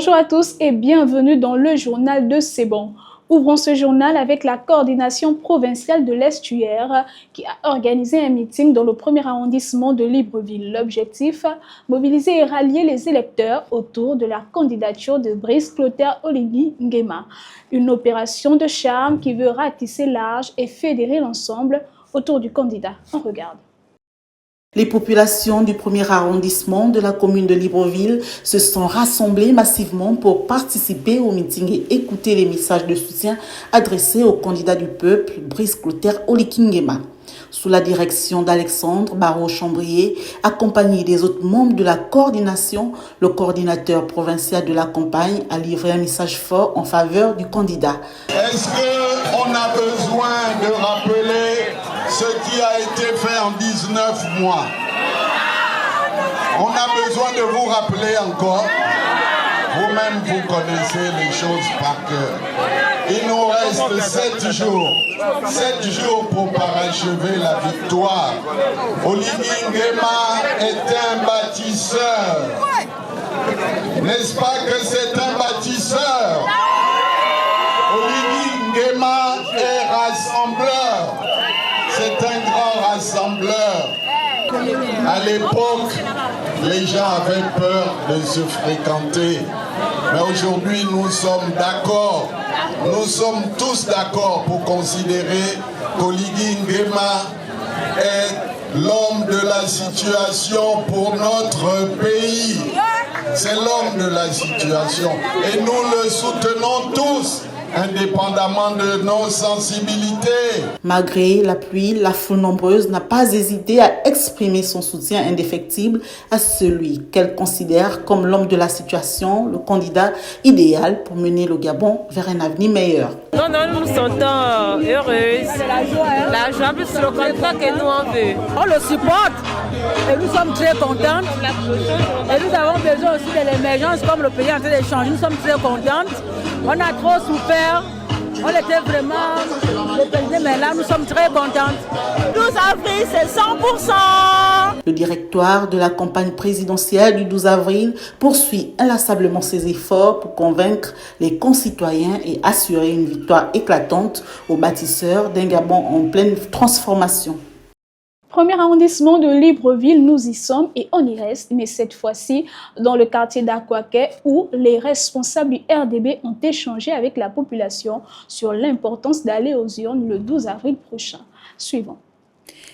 Bonjour à tous et bienvenue dans le journal de C'est bon. Ouvrons ce journal avec la coordination provinciale de l'Estuaire qui a organisé un meeting dans le premier arrondissement de Libreville. L'objectif, mobiliser et rallier les électeurs autour de la candidature de Brice Clotaire Oligui Nguema. Une opération de charme qui veut ratisser large et fédérer l'ensemble autour du candidat. On regarde. Les populations du premier arrondissement de la commune de Libreville se sont rassemblées massivement pour participer au meeting et écouter les messages de soutien adressés au candidat du peuple, Brice Clotaire Oligui Nguema. Sous la direction d'Alexandre Barraud-Chambrier, accompagné des autres membres de la coordination, le coordinateur provincial de la campagne a livré un message fort en faveur du candidat. Est-ce qu'on a besoin de rappeler ce qui a été fait en 19 mois? On a besoin de vous rappeler encore. Vous-même, vous connaissez les choses par cœur. Il nous reste 7 jours. 7 jours pour parachever la victoire. Oligui Nguema est un bâtisseur. N'est-ce pas que c'est un bâtisseur? Oligui Nguema est rassembleur. C'est un grand rassembleur. À l'époque, les gens avaient peur de se fréquenter. Mais aujourd'hui, nous sommes d'accord. Nous sommes tous d'accord pour considérer qu'Oligui Nguema est l'homme de la situation pour notre pays. C'est l'homme de la situation. Et nous le soutenons tous, indépendamment de nos sensibilités. Malgré la pluie, la foule nombreuse n'a pas hésité à exprimer son soutien indéfectible à celui qu'elle considère comme l'homme de la situation, le candidat idéal pour mener le Gabon vers un avenir meilleur. Non, nous nous sentons heureuses. C'est la joie, hein? La joie, plus le candidat que nous on veut. On le supporte et nous sommes très contentes. Et nous avons besoin aussi de l'émergence comme le pays est en train de changer. Nous sommes très contentes. On a trop souffert. On était vraiment dépendés, mais là, nous sommes très contentes. 12 avril, c'est 100%. Le directoire de la campagne présidentielle du 12 avril poursuit inlassablement ses efforts pour convaincre les concitoyens et assurer une victoire éclatante aux bâtisseurs d'un Gabon en pleine transformation. Premier arrondissement de Libreville, nous y sommes et on y reste, mais cette fois-ci dans le quartier d'Akwaké où les responsables du RDB ont échangé avec la population sur l'importance d'aller aux urnes le 12 avril prochain. Suivons.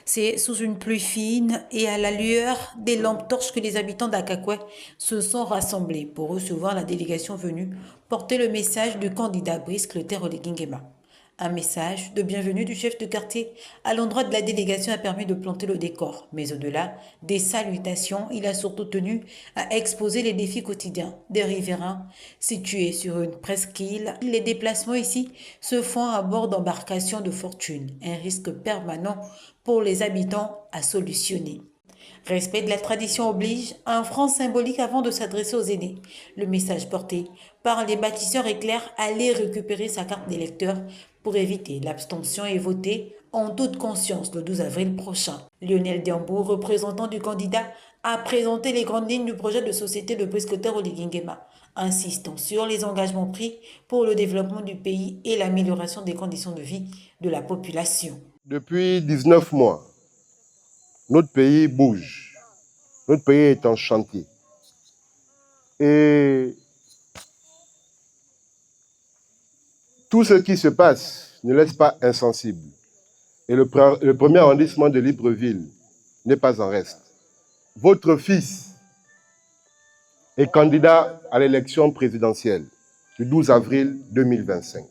C'est sous une pluie fine et à la lueur des lampes torches que les habitants d'Akwaké se sont rassemblés pour recevoir la délégation venue porter le message du candidat Brice Clotaire Oligui Nguema. Un message de bienvenue du chef de quartier à l'endroit de la délégation a permis de planter le décor. Mais au-delà des salutations, il a surtout tenu à exposer les défis quotidiens des riverains situés sur une presqu'île. Les déplacements ici se font à bord d'embarcations de fortune, un risque permanent pour les habitants à solutionner. Respect de la tradition oblige, un franc symbolique avant de s'adresser aux aînés. Le message porté par les bâtisseurs est clair, aller récupérer sa carte d'électeur pour éviter l'abstention et voter en toute conscience le 12 avril prochain. Lionel Diambo, représentant du candidat, a présenté les grandes lignes du projet de société de Brice Clotaire Oligui Nguema, insistant sur les engagements pris pour le développement du pays et l'amélioration des conditions de vie de la population. Depuis 19 mois, notre pays bouge. Notre pays est en chantier. Et tout ce qui se passe ne laisse pas insensible. Et le premier arrondissement de Libreville n'est pas en reste. Votre fils est candidat à l'élection présidentielle du 12 avril 2025.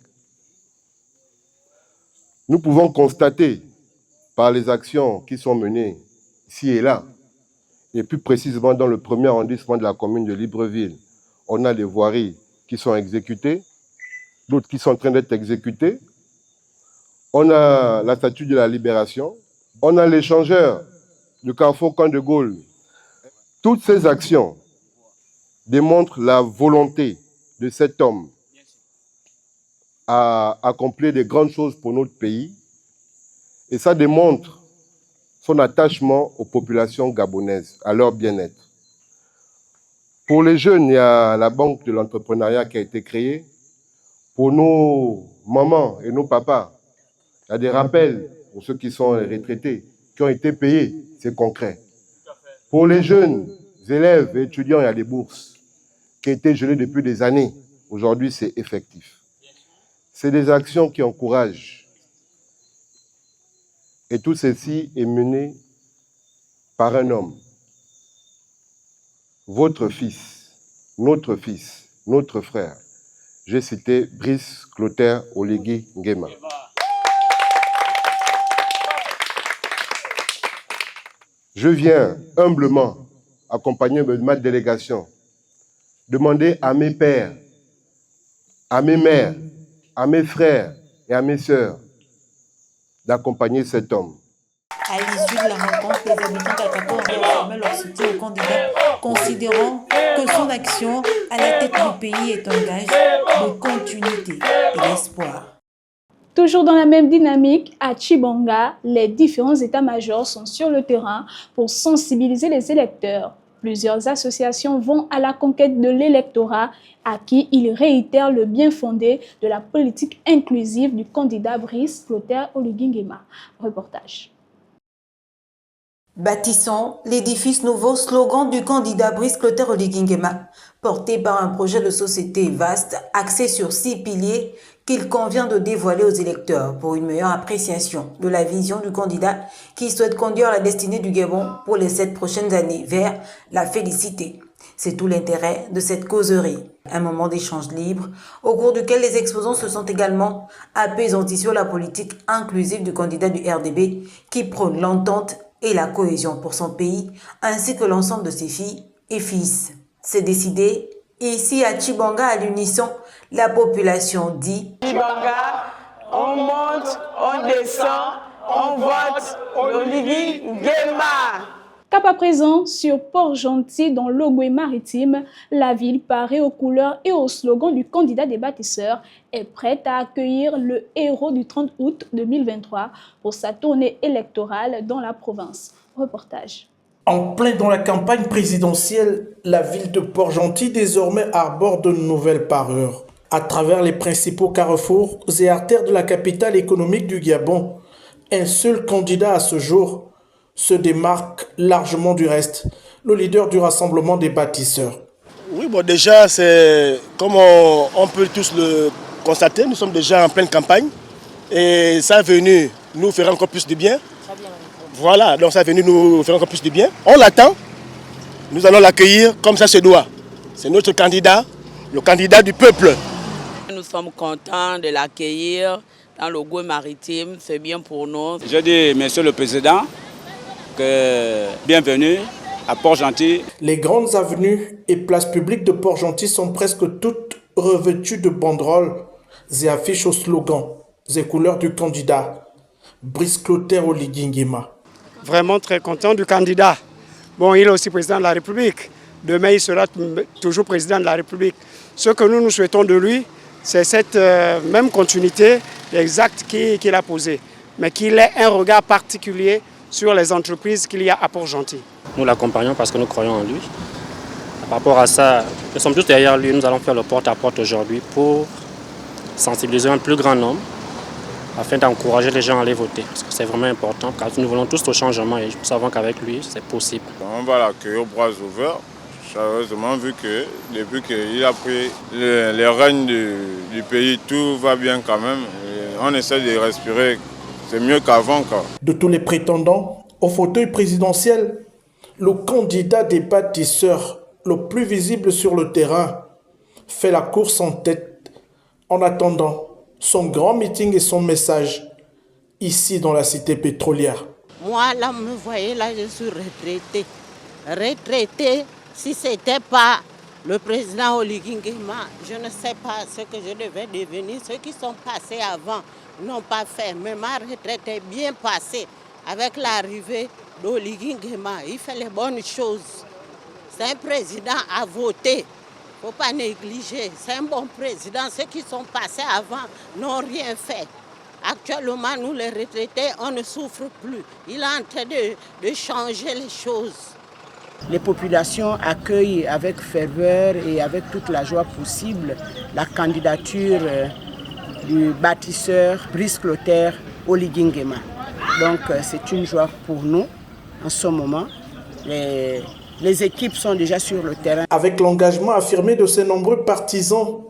Nous pouvons constater par les actions qui sont menées ici et là, et plus précisément dans le premier arrondissement de la commune de Libreville, on a des voiries qui sont exécutées, d'autres qui sont en train d'être exécutées. On a la statue de la Libération, on a l'échangeur du carrefour Camp de Gaulle. Toutes ces actions démontrent la volonté de cet homme à accomplir des grandes choses pour notre pays. Et ça démontre son attachement aux populations gabonaises, à leur bien-être. Pour les jeunes, il y a la banque de l'entrepreneuriat qui a été créée. Pour nos mamans et nos papas, il y a des rappels pour ceux qui sont retraités, qui ont été payés. C'est concret. Pour les jeunes élèves et étudiants, il y a des bourses qui ont été gelées depuis des années. Aujourd'hui, c'est effectif. C'est des actions qui encouragent. Et tout ceci est mené par un homme. Votre fils, notre frère. J'ai cité Brice Clotaire Oligui Nguema. Je viens humblement, accompagné de ma délégation, demander à mes pères, à mes mères, à mes frères et à mes sœurs d'accompagner cet homme. À l'issue de la rencontre, les habitants d'Akako ont réaffirmé leur soutien au candidat, considérant que son action à la tête du pays est un gage de continuité et d'espoir. Toujours dans la même dynamique, à Tchibanga, les différents états-majors sont sur le terrain pour sensibiliser les électeurs. Plusieurs associations vont à la conquête de l'électorat, à qui ils réitèrent le bien fondé de la politique inclusive du candidat Brice Clotaire Oligui Nguema. Reportage. Bâtissons l'édifice nouveau, slogan du candidat Brice Clotaire Oligui Nguema, porté par un projet de société vaste, axé sur 6 piliers qu'il convient de dévoiler aux électeurs pour une meilleure appréciation de la vision du candidat qui souhaite conduire la destinée du Gabon pour les 7 prochaines années vers la félicité. C'est tout l'intérêt de cette causerie, un moment d'échange libre au cours duquel les exposants se sont également apaisantis sur la politique inclusive du candidat du RDB qui prône l'entente et la cohésion pour son pays, ainsi que l'ensemble de ses filles et fils. C'est décidé, ici à Tchibanga à l'unisson, la population dit Tchibanga, on monte, on descend, on vote Oligui Nguema. Cap à présent, sur Port-Gentil, dans l'Ogooué maritime, la ville, parée aux couleurs et au slogan du candidat des bâtisseurs, est prête à accueillir le héros du 30 août 2023 pour sa tournée électorale dans la province. Reportage. En plein dans la campagne présidentielle, la ville de Port-Gentil désormais arbore de nouvelles parures. À travers les principaux carrefours et artères de la capitale économique du Gabon, un seul candidat à ce jour se démarque largement du reste, le leader du rassemblement des bâtisseurs. Oui, bon, déjà, c'est comme on peut tous le constater, nous sommes déjà en pleine campagne et sa venue nous fera encore plus de bien. Voilà, donc sa venue nous fera encore plus de bien. On l'attend, nous allons l'accueillir comme ça se doit. C'est notre candidat, le candidat du peuple. Nous sommes contents de l'accueillir dans l'Ogooué maritime, c'est bien pour nous. Je dis, Monsieur le Président, que bienvenue à Port-Gentil. Les grandes avenues et places publiques de Port-Gentil sont presque toutes revêtues de banderoles et affiches aux slogans et couleurs du candidat Brice Clotaire Oligui Nguema. Vraiment très content du candidat. Bon, il est aussi président de la République. Demain, il sera toujours président de la République. Ce que nous souhaitons de lui, c'est cette même continuité exacte qu'il a posée, mais qu'il ait un regard particulier sur les entreprises qu'il y a à Port-Gentil. Nous l'accompagnons parce que nous croyons en lui. Par rapport à ça, nous sommes tous derrière lui. Nous allons faire le porte-à-porte aujourd'hui pour sensibiliser un plus grand nombre afin d'encourager les gens à aller voter. Parce que c'est vraiment important, car nous voulons tous au changement et nous savons qu'avec lui, c'est possible. On va l'accueillir aux bras ouverts, chaleureusement, vu que depuis qu'il a pris les rênes du pays, tout va bien quand même. Et on essaie de respirer. C'est mieux qu'avant. De tous les prétendants au fauteuil présidentiel, le candidat des bâtisseurs, le plus visible sur le terrain, fait la course en tête en attendant son grand meeting et son message ici dans la cité pétrolière. Moi, là, vous me voyez, là, je suis retraité. Retraité, si ce n'était pas le président Oligui Nguema, je ne sais pas ce que je devais devenir. Ceux qui sont passés avant n'ont pas fait, mais ma retraite est bien passée avec l'arrivée d'Oligui Nguema. Il fait les bonnes choses. C'est un président à voter. Il ne faut pas négliger. C'est un bon président. Ceux qui sont passés avant n'ont rien fait. Actuellement, nous les retraités, on ne souffre plus. Il est en train de changer les choses. Les populations accueillent avec ferveur et avec toute la joie possible la candidature du bâtisseur Brice Clotaire Oligui Nguema. Donc c'est une joie pour nous en ce moment. Les équipes sont déjà sur le terrain. Avec l'engagement affirmé de ces nombreux partisans,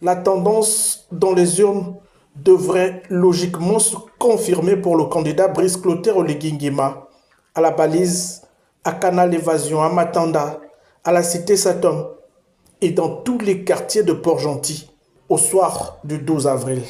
la tendance dans les urnes devrait logiquement se confirmer pour le candidat Brice Clotaire Oligui Nguema. À la balise, à Canal Évasion, à Matanda, à la cité Satom et dans tous les quartiers de Port-Gentil au soir du 12 avril.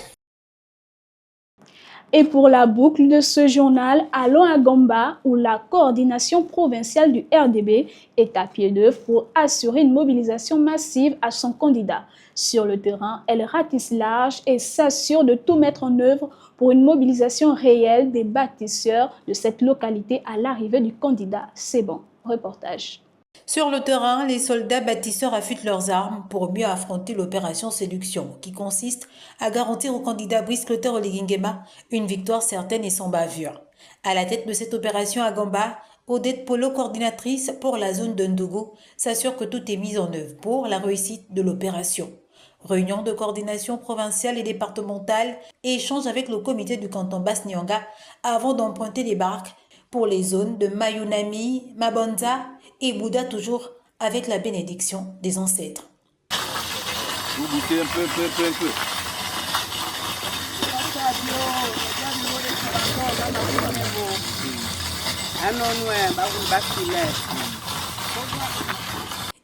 Et pour la boucle de ce journal, allons à Gamba où la coordination provinciale du RDB est à pied d'œuvre pour assurer une mobilisation massive à son candidat. Sur le terrain, elle ratisse large et s'assure de tout mettre en œuvre pour une mobilisation réelle des bâtisseurs de cette localité à l'arrivée du candidat. C'est bon. Reportage. Sur le terrain, les soldats bâtisseurs affûtent leurs armes pour mieux affronter l'opération séduction, qui consiste à garantir au candidat Brice Clotaire Oligui Nguema une victoire certaine et sans bavure. À la tête de cette opération à Gamba, Odette Polo, coordinatrice pour la zone de Ndougou, s'assure que tout est mis en œuvre pour la réussite de l'opération. Réunion de coordination provinciale et départementale et échange avec le comité du canton Basse-Nyanga avant d'emprunter les barques pour les zones de Mayunami, Mabonza et Bouddha, toujours avec la bénédiction des ancêtres. Vous goûtez un peu.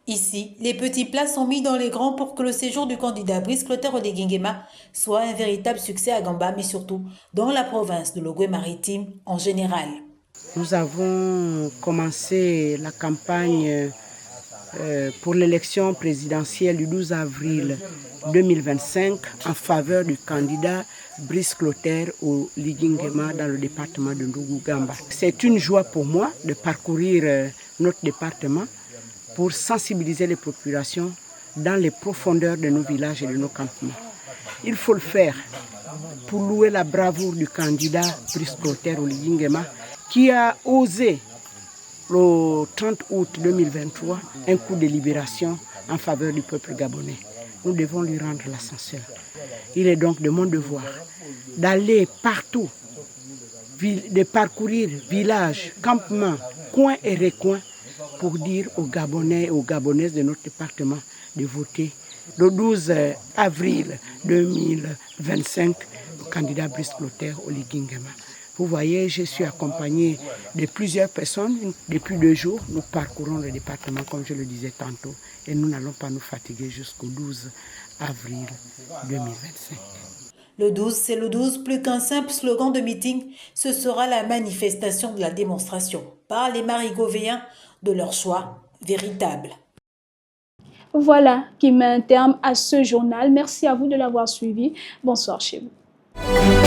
Ici, les petits plats sont mis dans les grands pour que le séjour du candidat Brice Clotaire Oligui Nguema soit un véritable succès à Gamba, mais surtout dans la province de l'Ogooué-Maritime en général. Nous avons commencé la campagne pour l'élection présidentielle du 12 avril 2025 en faveur du candidat Brice Clotaire Oligui Nguema dans le département de Ndougou-Gamba. C'est une joie pour moi de parcourir notre département pour sensibiliser les populations dans les profondeurs de nos villages et de nos campements. Il faut le faire pour louer la bravoure du candidat Brice Clotaire Oligui Nguema qui a osé, le 30 août 2023, un coup de libération en faveur du peuple gabonais. Nous devons lui rendre l'ascenseur. Il est donc de mon devoir d'aller partout, de parcourir villages, campements, coins et recoins pour dire aux Gabonais et aux Gabonaises de notre département de voter le 12 avril 2025 le candidat Brice Clotaire Oligui Nguema. Vous voyez, je suis accompagné de plusieurs personnes. Depuis 2 jours, nous parcourons le département, comme je le disais tantôt, et nous n'allons pas nous fatiguer jusqu'au 12 avril 2025. Le 12, c'est le 12, plus qu'un simple slogan de meeting, ce sera la manifestation de la démonstration par les Marigovéens de leur choix véritable. Voilà qui met un terme à ce journal. Merci à vous de l'avoir suivi. Bonsoir chez vous.